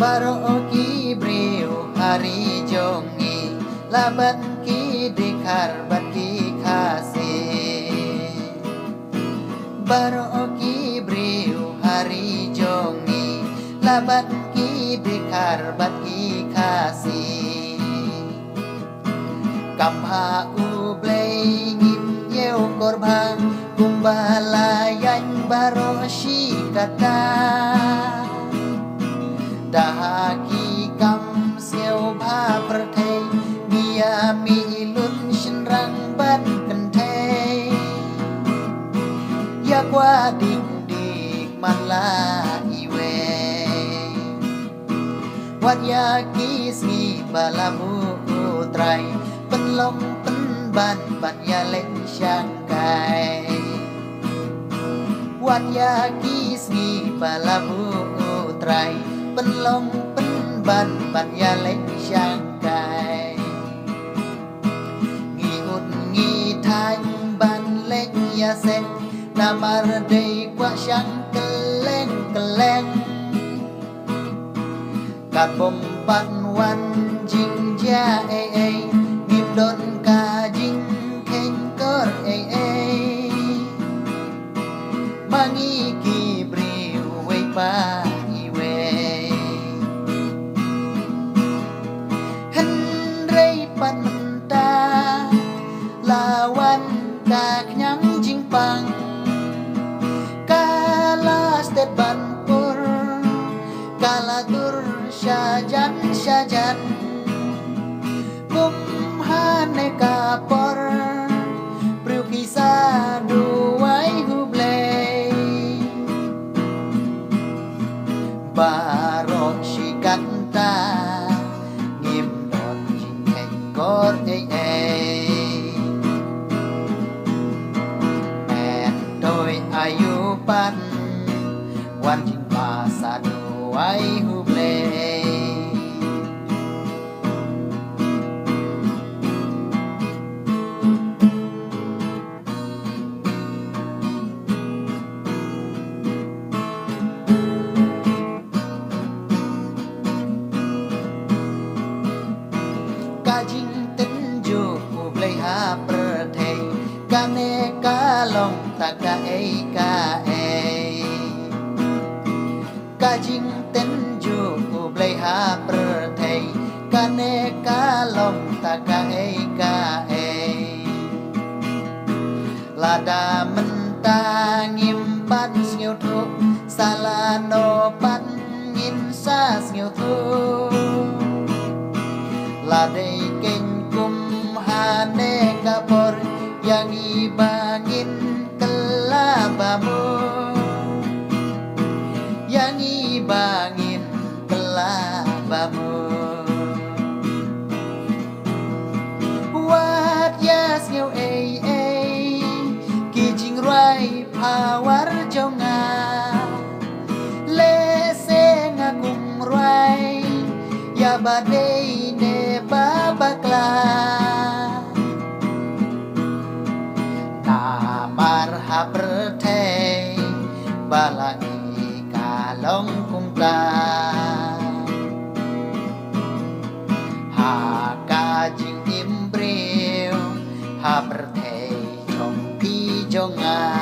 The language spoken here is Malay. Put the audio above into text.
Baro ki breu hari jongi laban ki dekar bat ki kasih. Baro ki breu hari jongi laban ki dekar bat ki kasih. Kamha ublay ngim yeu korban kumbalayan baro shikata. Dahaki kam siêu ba perthei mia mi lun shin rang ban kan thei ya qua ding dik man la iwe wat ya ki si balamu utrai pen long pen ban ban ya leng shang kai wat ya ki si balamu utrai pen long pen ban ban ya leng shang kai nghi hút nghi thanh ban leng ya sen namar dei qua shang keleng kat bom pan wan jing ja ngim don ka jing khen kor mangi ki briu wei pa pan menta lawan ka knyang jingpang kala stet banpur kala tur syajan kumhane kapor priu kisah duai hublei barok shikanta Kor en đôi ayu pan wan jing pa sa do ai huble kajing perthei kane kalong taka ka kajing tenju ublay ha perthei kane kalong taka ka lada mentang impan sngeu thu salano pan ngin sa sngeu thu ladei keng hane kapor yang ibangin kelabamu yang ibangin kelabamu wat yas ngeu kijing rai pawar jonga lese ngakum rai ya badei ne babakla perthei balai kalong kumpla ha kajing imbreu ha perthei chong pi jonga